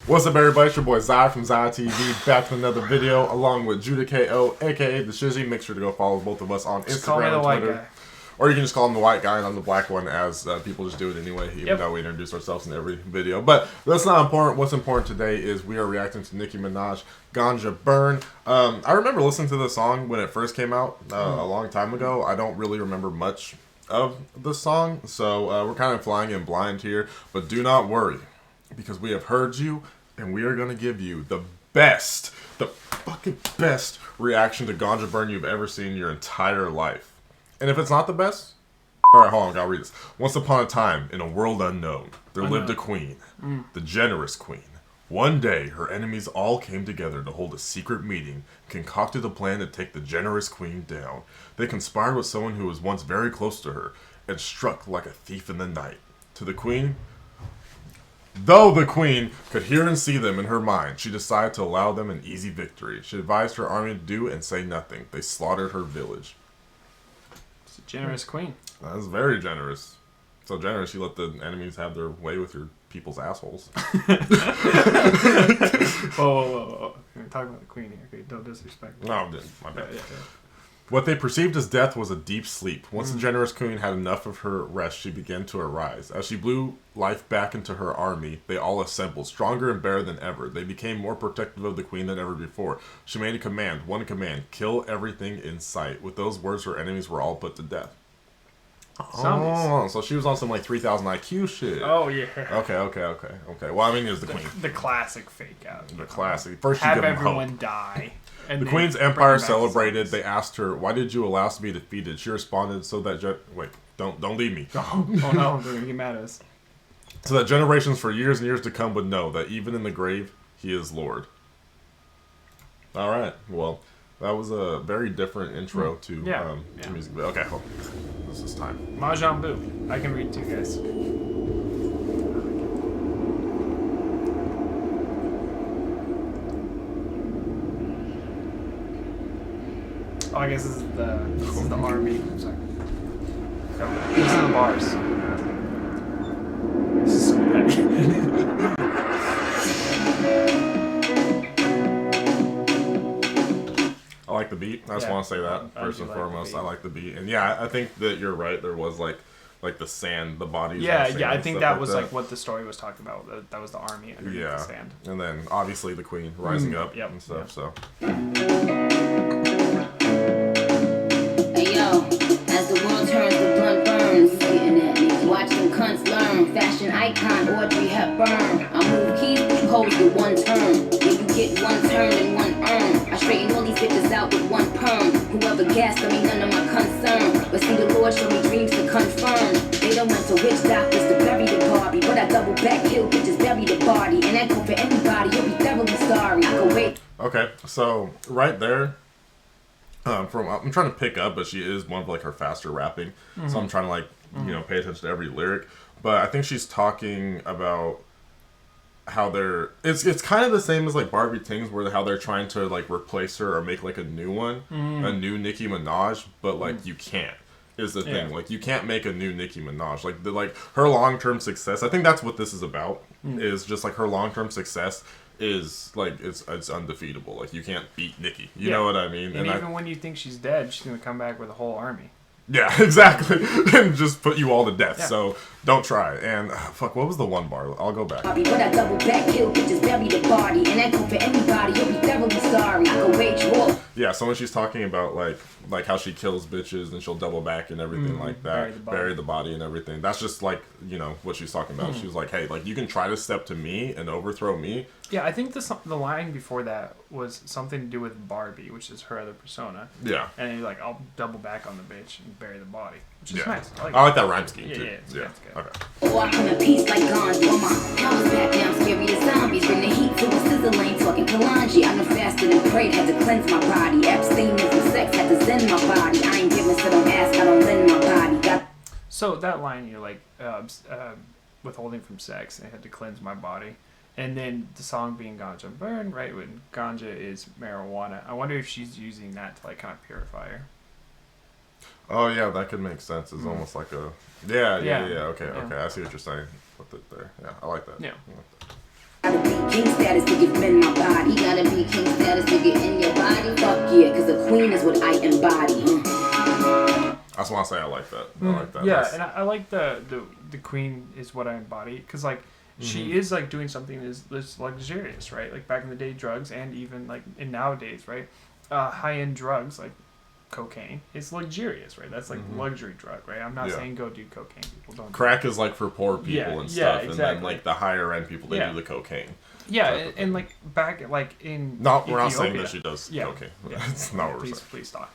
What's up, everybody? It's your boy Ziah from Ziah TV, back with another video, along with Judah KO, aka The Shizzy. Make sure to go follow both of us on Just call me Instagram the and white Twitter. guy. Or you can just call him the white guy and I'm the black one, as people just do it anyway, even though we introduce ourselves in every video. But that's not important. What's important today is we are reacting to Nicki Minaj, Ganja Burn. I remember listening to the song when it first came out a long time ago. I don't really remember much of the song, so we're kind of flying in blind here. But do not worry, because we have heard you, and we are going to give you the fucking best reaction to Ganja Burn you've ever seen in your entire life. And if it's not the best, alright, hold on, I gotta read this. Once upon a time, in a world unknown, there lived a queen, the generous queen. One day, her enemies all came together to hold a secret meeting, concocted a plan to take the generous queen down. They conspired with someone who was once very close to her, and struck like a thief in the night. To the queen, though the queen could hear and see them in her mind, she decided to allow them an easy victory. She advised her army to do and say nothing. They slaughtered her village. It's a generous queen. That was very generous. So generous, you let the enemies have their way with your people's assholes. Whoa. We're talking about the queen here. Okay, don't disrespect me. No, my bad. Yeah. What they perceived as death was a deep sleep. Once the generous queen had enough of her rest, she began to arise. As she blew life back into her army, they all assembled, stronger and better than ever. They became more protective of the queen than ever before. She made one command, kill everything in sight. With those words, her enemies were all put to death. Oh, so she was on some like 3,000 IQ shit. Oh, yeah. Okay. Well, I mean, it was the queen. The classic fake out. The classic. First, you have give them everyone hope. die. And The queen's empire celebrated. They asked her, "Why did you allow us to be defeated?" She responded, "So that wait, don't leave me." Oh no, they're gonna get mad at us. So that generations for years and years to come would know that even in the grave, he is Lord. All right. Well, that was a very different intro to music. Okay, hold on. This is time. Mahjong Boo. I can read too, guys. Oh, I guess this is the army. I'm sorry. Oh, these are the bars. This is so petty. I like the beat. I just want to say that first and foremost. I like the beat, and yeah, I think that you're right. There was like the sand, the bodies. Yeah. I think that was like what the story was talking about. That was the army underneath the sand. And then obviously the queen rising up and stuff. So. Hey yo, as the world turns, the blunt burns. Sitting at me, watch them cunts learn. Fashion icon, Audrey Hepburn. I move keys, you hold with one turn. When you get one turn and one earn, I straighten all these bitches out with one perm. Whoever gassed them ain't none of my concern. But see, the Lord showed me dreams to confirm. They done went to witch doctors to bury the Barbie, but I double back, kill bitches, bury the body, and that go for anybody. You'll be thoroughly sorry. I go wait. Okay, so right there. I'm trying to pick up, but she is one of like her faster rapping, so I'm trying to like pay attention to every lyric. But I think she's talking about how it's kind of the same as like Barbie Tings, where how they're trying to like replace her or make like a new one, a new Nicki Minaj, but like you can't. Is the thing, like you can't make a new Nicki Minaj. Like her long-term success, I think that's what this is about. Is just like her long-term success is like it's undefeatable. Like you can't beat Nicki. You know what I mean? And even when you think she's dead, she's gonna come back with a whole army. Yeah, exactly. And just put you all to death. So don't try. And fuck, what was the one bar? I'll go back. But I double back, kill bitches, bury the body, and that go for anybody. You'll be thoroughly sorry. I go wage war. Yeah, so when she's talking about like how she kills bitches and she'll double back and everything like that, bury the body and everything. That's just like what she's talking about. She was like, hey, like you can try to step to me and overthrow me. Yeah, I think the line before that was something to do with Barbie, which is her other persona. Yeah. And you're like, I'll double back on the bitch and bury the body, which is nice. I like that rhyme scheme too. It's good. Okay. Oh, I come in peace like Ganja. On my powers back down, scary as zombies. Bring the heat to a scissor lane, talking Kalanji. I know faster than prayed, had to cleanse my body. Abstaining from sex, had to zen my body. I ain't giving, so don't ask, I don't lend my body. So that line, you're like, withholding from sex, I had to cleanse my body. And then the song being Ganja Burn, right? When ganja is marijuana. I wonder if she's using that to like kind of purify her. Oh yeah, that could make sense. It's almost like a Okay. I see what you're saying with it there. Yeah, I like that. Yeah. Gotta be king give men my body. Gotta be king status to get in your body. Fuck yeah, cause a queen is what I embody. That's why I say I like that. I like that. Yeah, and I like the queen is what I embody, because like she is like doing something that's luxurious, right? Like back in the day, drugs, and even like in nowadays, right? High end drugs like cocaine is luxurious, right? That's like luxury drug, right? I'm not saying go do cocaine. People don't. Crack is like for poor people and stuff, exactly. and then like the higher end people they do the cocaine. Yeah, and like back like in we're Ethiopia, not saying that she does cocaine. Yeah. It's not what we're saying. Please stop.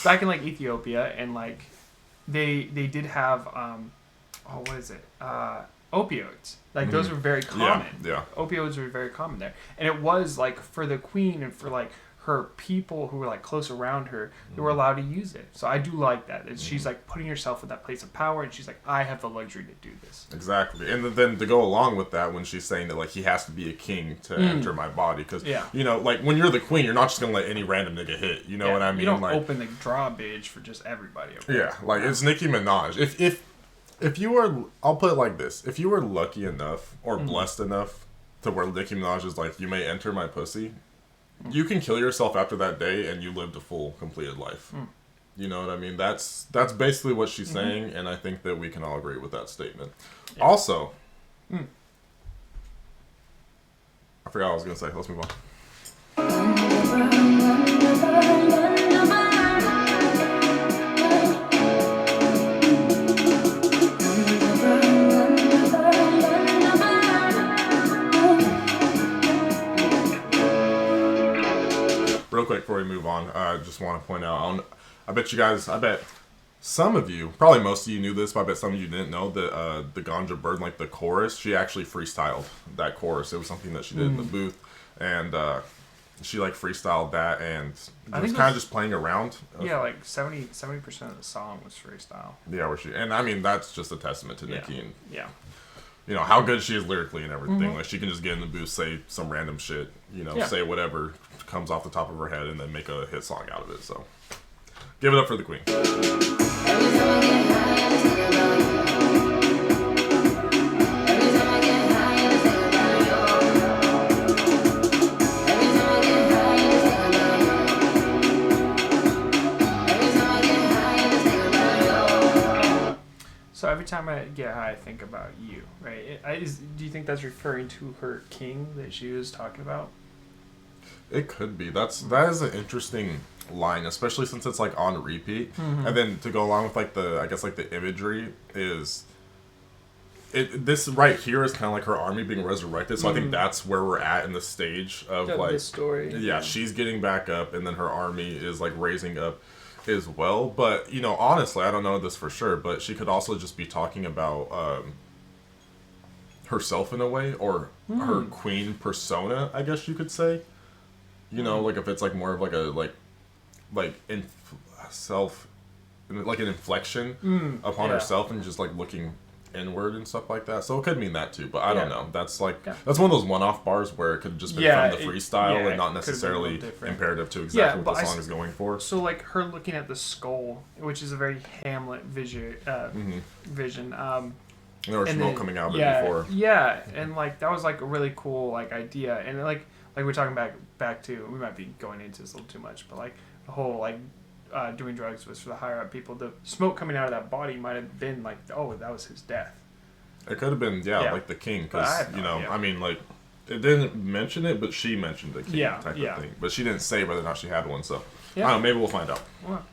Back in like Ethiopia, and like they did have what is it? Opioids. Like those were very common. Yeah. Opioids were very common there, and it was like for the queen and for like her people who were like close around her, they were allowed to use it. So I do like that. She's like putting herself in that place of power, and she's like, I have the luxury to do this. Exactly. And then to go along with that, when she's saying that like he has to be a king to enter my body, because you know, like when you're the queen, you're not just gonna let any random nigga hit. You know what I mean? You don't like, open the drawbridge for just everybody. Okay? Yeah, like it's Nicki Minaj. If you were, I'll put it like this: if you were lucky enough or blessed enough to where Nicki Minaj is like, you may enter my pussy, you can kill yourself after that day and you lived a full, completed life. You know what I mean? That's basically what she's saying, and I think that we can all agree with that statement. Yeah. Also, I forgot what I was going to say. Let's move on. Real quick before we move on, I just want to point out, I bet some of you, probably most of you knew this, but I bet some of you didn't know that the Ganja Bird, like the chorus, she actually freestyled that chorus. It was something that she did in the booth, and she like freestyled that, and it was kind of just playing around. Yeah, like 70% of the song was freestyle. Yeah, and I mean, that's just a testament to Nicki, and you know, how good she is lyrically and everything. Like, she can just get in the booth, say some random shit, you know, say whatever comes off the top of her head, and then make a hit song out of it. So, give it up for the queen. So every time I get high, I think about you, right? Do you think that's referring to her king that she was talking about? It could be. That is an interesting line, especially since it's like on repeat. And then to go along with like the imagery is this right here is kind of like her army being resurrected. So I think that's where we're at in the stage of like this story. Yeah, she's getting back up, and then her army is like raising up as well. But you know, honestly, I don't know this for sure, but she could also just be talking about herself in a way, or her queen persona, I guess you could say. You know, like if it's like more of like a an inflection upon herself, and just like looking inward and stuff like that. So it could mean that too, but I don't know. That's like that's one of those one-off bars where it could have just been from the freestyle and not necessarily imperative to exactly what the song is going for. So like her looking at the skull, which is a very Hamlet vision. And there was smoke coming out of it before. Yeah, and like that was like a really cool like idea, and like we're talking back to, we might be going into this a little too much, but like the whole like doing drugs was for the higher up people. The smoke coming out of that body might have been like, oh, that was his death. It could have been like the king, because you know, I mean, like it didn't mention it, but she mentioned the king type of thing, but she didn't say whether or not she had one. So I don't know, maybe we'll find out. Well,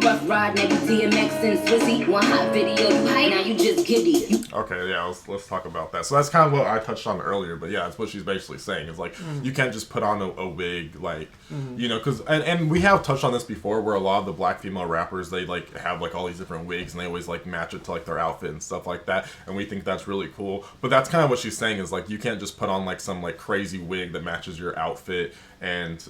Rough ride, now you DMX and Swizzy. One hot video, you hype, now you just giddy. You Okay, yeah, let's talk about that. So that's kind of what I touched on earlier, but yeah, that's what she's basically saying is like you can't just put on a wig, like you know, because and we have touched on this before, where a lot of the black female rappers, they like have like all these different wigs and they always like match it to like their outfit and stuff like that, and we think that's really cool. But that's kind of what she's saying is like you can't just put on like some like crazy wig that matches your outfit and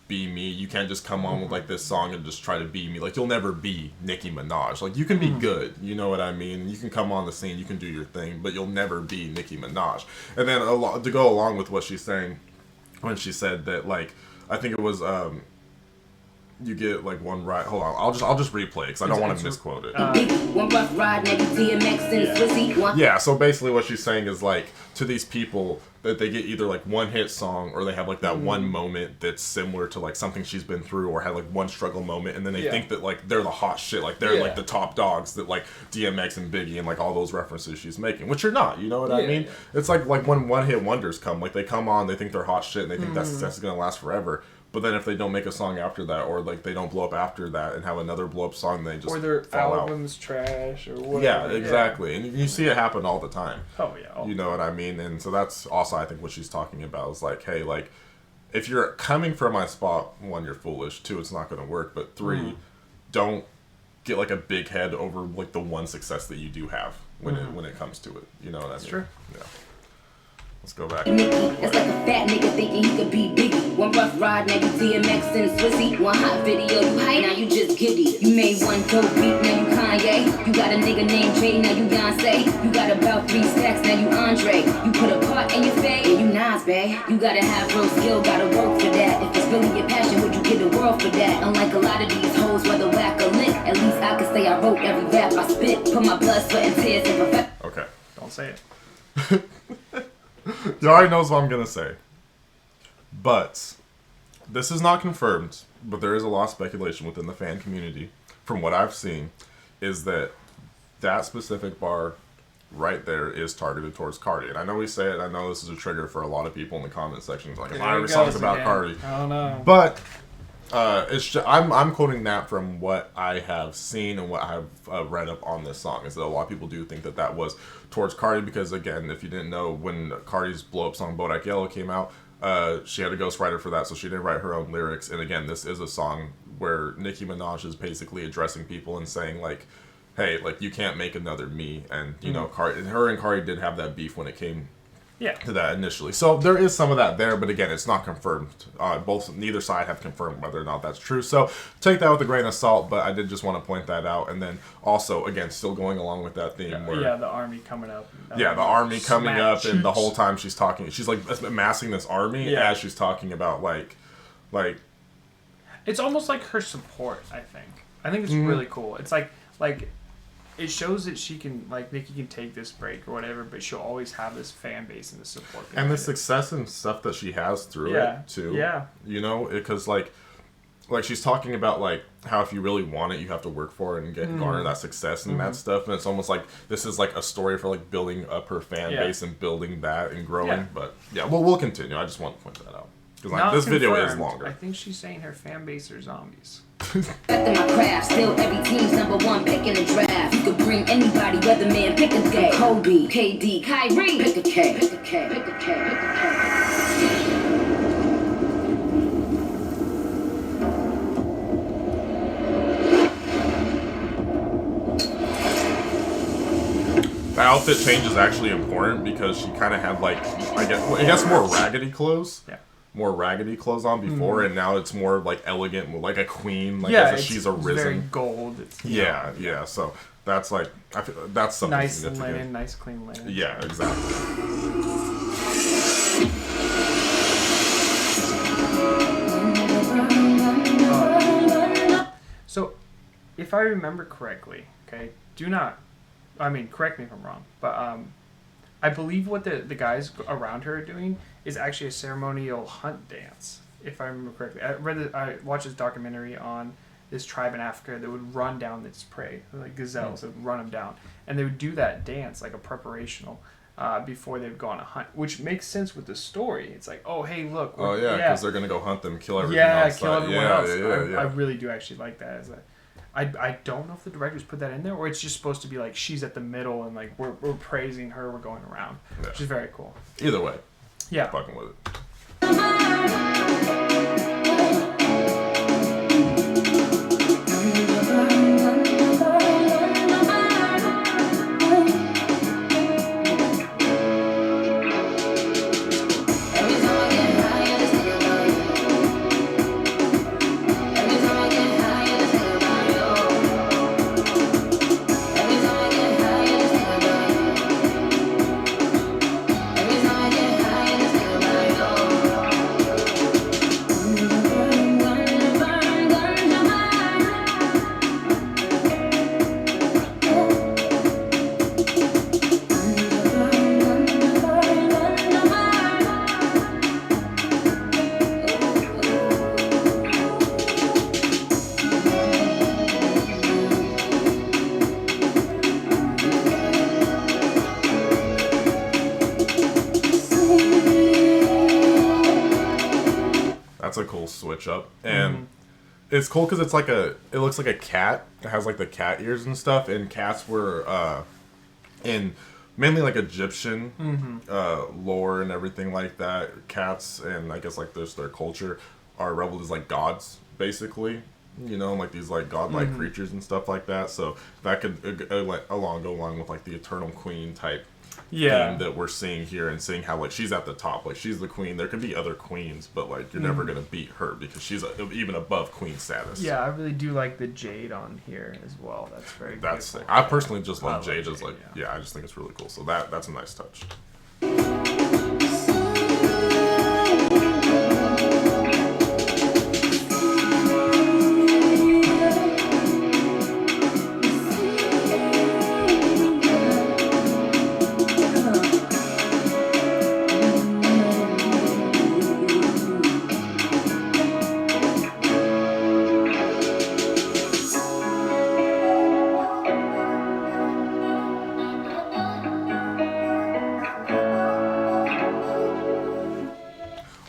be me. You can't just come on with like this song and just try to be me. Like you'll never be Nicki Minaj. Like you can be good, you know what I mean? You can come on the scene, you can do your thing, but you'll never be Nicki Minaj. And then to go along with what she's saying, when she said that, like, I think it was you get like one ride. Hold on, I'll just replay it because I don't want to misquote it. One rough ride, never DMX and Swizzy. Yeah, so basically what she's saying is like to these people that they get either like one hit song or they have like that one moment that's similar to like something she's been through or had like one struggle moment, and then they think that like they're the hot shit, like they're like the top dogs that like DMX and Biggie and like all those references she's making, which you're not, you know what I mean? It's like when one hit wonders come, like they come on, they think they're hot shit and they think that success is gonna last forever. But then if they don't make a song after that, or like they don't blow up after that and have another blow up song, they just or their fall album's trash or whatever. Yeah, exactly. And you see it happen all the time. Oh yeah. You know what I mean? And so that's also I think what she's talking about is like, hey, like if you're coming from my spot, one, you're foolish. Two, it's not going to work. But three, don't get like a big head over like the one success that you do have when it comes to it. You know what I mean? That's true. Yeah. Let's go back. Nicki, that's like a fat nigga thinking he could be Biggie. One rough ride, never DMX and Swizzy. One hot video, you hype, now you just giddy. You made one dope beat, now you Kanye. You got a nigga named Jay, now you Beyonce. You got about 3 stacks, now you Andre. You put a part in your face, and you Nas, babe. You gotta have real skill, gotta work for that. If it's really your passion, would you give the world for that? Unlike a lot of these hoes, whether whack or lick, at least I can say I wrote every rap I spit. Put my blood, sweat, and tears in perfect. Okay. Don't say it. You already knows what I'm going to say. But this is not confirmed, but there is a lot of speculation within the fan community, from what I've seen, is that specific bar right there is targeted towards Cardi. And I know we say it, I know this is a trigger for a lot of people in the comment sections, like, my every song's about Cardi. I don't know. But it's just, I'm quoting that from what I have seen and what I've read up on this song, is that a lot of people do think that was towards Cardi, because again, if you didn't know, when Cardi's blow up song Bodak Yellow came out, she had a ghostwriter for that, so she didn't write her own lyrics. And again, this is a song where Nicki Minaj is basically addressing people and saying like, hey, like you can't make another me. And you know, her and Cardi did have that beef when it came to that initially. So there is some of that there, but again, it's not confirmed. Neither side have confirmed whether or not that's true. So take that with a grain of salt, but I did just want to point that out. And then also, again, still going along with that theme. The army coming up. The army coming up, and the whole time she's talking, she's like amassing this army as she's talking about like. It's almost like her support, I think. I think it's really cool. It's like it shows that she can, like, Nicki can take this break or whatever, but she'll always have this fan base and the support. And the success and stuff that she has through it, too. Yeah. You know, because, like she's talking about, like, how if you really want it, you have to work for it and garner that success and that stuff. And it's almost like this is, like, a story for, like, building up her fan base and building that and growing. Yeah. But, yeah, we'll continue. I just want to point that out. Because, like, this video is longer. I think she's saying her fan base are zombies. After my craft, still every team's #1 pick in the draft. You could bring anybody, weatherman, pick a day. Kobe, KD, Kyrie, pick a K, pick a K, pick a K, pick a K. The outfit change is actually important because she kind of had, like, I guess more raggedy clothes. Yeah. More raggedy clothes on before, and now it's more like elegant, like a queen, like she's arisen. Very gold. Yeah. So that's like that's something nice significant. linen, nice clean linen. Yeah, exactly. So, if I remember correctly, okay, correct me if I'm wrong, but I believe what the guys around her are doing is actually a ceremonial hunt dance, if I remember correctly. I watched this documentary on this tribe in Africa that would run down this prey, like gazelles, that would run them down. And they would do that dance, like a preparational, before they'd go on a hunt, which makes sense with the story. It's like, oh, hey, look. Because they're going to go hunt them, kill everything else. Kill everyone else. Yeah. I really do actually like that. I don't know if the directors put that in there or it's just supposed to be like she's at the middle and like we're praising her, we're going around, which is very cool. Either way, yeah, fucking with it. That's a cool switch up, and it's cool because it looks like a cat. It has like the cat ears and stuff, and cats were in mainly like Egyptian lore and everything like that. Cats and I guess like their culture are reveled as like gods, basically. You know, like these like godlike creatures and stuff like that. So that could go along with like the eternal queen type theme that we're seeing here, and seeing how like she's at the top, like she's the queen. There could be other queens, but like you're never gonna beat her because she's even above queen status. Yeah, I really do like the jade on here as well. That's very. That's beautiful. I personally just love jade as jade, like I just think it's really cool. So that's a nice touch.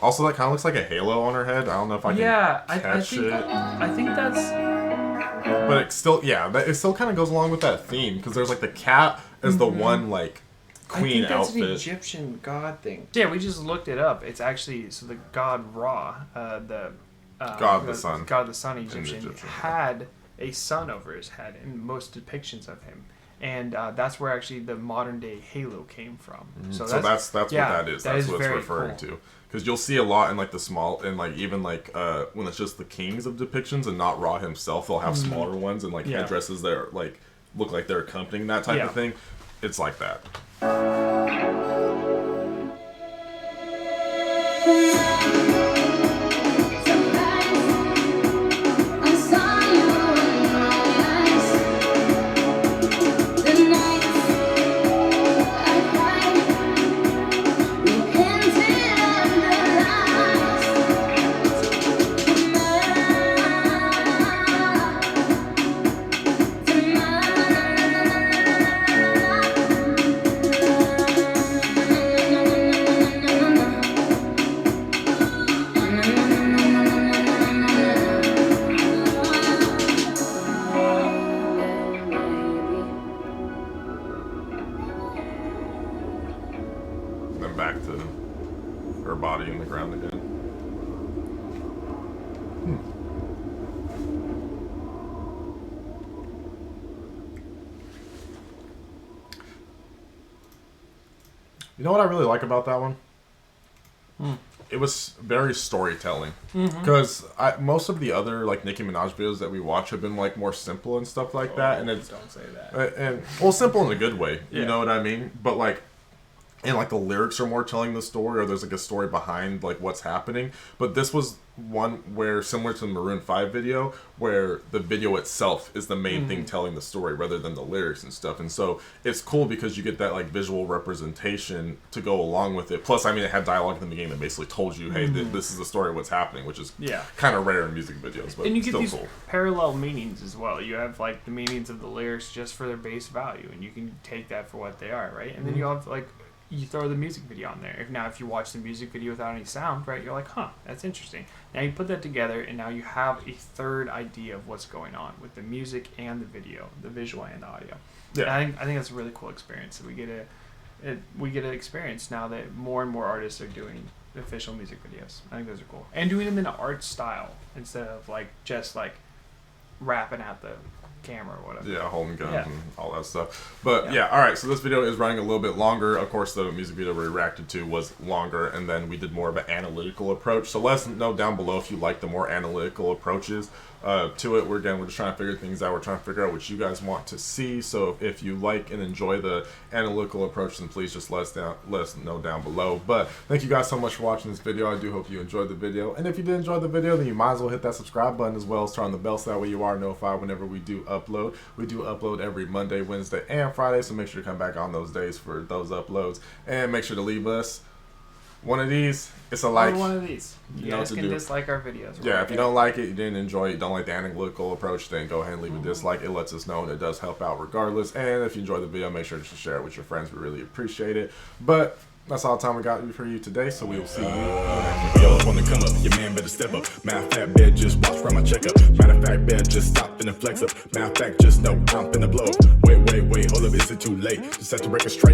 Also, that kind of looks like a halo on her head. I don't know if I can catch it. I think that's... But it still, it still kind of goes along with that theme, because there's like the cat as the one like queen I think that's outfit. an Egyptian god thing. Yeah, we just looked it up. It's actually, so the god Ra, the God of the sun. God of the sun Egyptian, had a sun over his head in most depictions of him. And that's where actually the modern day halo came from. So that's what that is. That's what it's referring to. Because you'll see a lot in like the small, and like even like when it's just the kings of depictions and not Ra himself, they'll have smaller ones and like headdresses that are, like look like they're accompanying that type of thing. It's like that. Back to her body in the ground again. You know what I really like about that one? It was very storytelling. Because most of the other like Nicki Minaj videos that we watch have been like more simple and stuff like that, and it's don't say that. and simple in a good way. You know what I mean? But like. And like the lyrics are more telling the story, or there's like a story behind like what's happening. But this was one where, similar to the Maroon 5 video, where the video itself is the main thing telling the story rather than the lyrics and stuff. And so it's cool because you get that like visual representation to go along with it. Plus, I mean, it had dialogue in the beginning that basically told you, hey, this is the story of what's happening, which is kind of rare in music videos, but and you get still these cool. parallel meanings as well. You have like the meanings of the lyrics just for their base value, and you can take that for what they are, right? And then you have like you throw the music video on there. If you watch the music video without any sound, right, you're like, huh, that's interesting. Now you put that together, and now you have a third idea of what's going on with the music and the video, the visual and the audio. Yeah. And I think that's a really cool experience that we get to experience now that more and more artists are doing official music videos. I think those are cool, and doing them in an art style instead of like just like rapping at the camera or whatever. Yeah, holding guns and all that stuff. But yeah, all right, so this video is running a little bit longer. Of course, the music video we reacted to was longer, and then we did more of an analytical approach. So let us know down below if you like the more analytical approaches to it. We're just trying to figure things out. We're trying to figure out what you guys want to see. So if you like and enjoy the analytical approach, then please just let us know down below. But thank you guys so much for watching this video. I do hope you enjoyed the video. And if you did enjoy the video, then you might as well hit that subscribe button as well as turn on the bell so that way you are notified whenever we do upload. We do upload every Monday, Wednesday, and Friday, so make sure to come back on those days for those uploads. And make sure to leave us one of these. It's a like. Or one of these. You guys can dislike our videos. Yeah, if you don't like it, you didn't enjoy it, you don't like the analytical approach, then go ahead and leave a dislike. It lets us know, and it does help out regardless. And if you enjoyed the video, make sure to share it with your friends. We really appreciate it. But that's all the time we got for you today, so we will see you next Yo, wanna come up, your man better step up. Matter of fact, better just watch from my checkup. Matter of fact, better just stop and flex up. Matter of fact, just know I'm finna blow up. Wait, hold up, is it too late? Just set the record straight.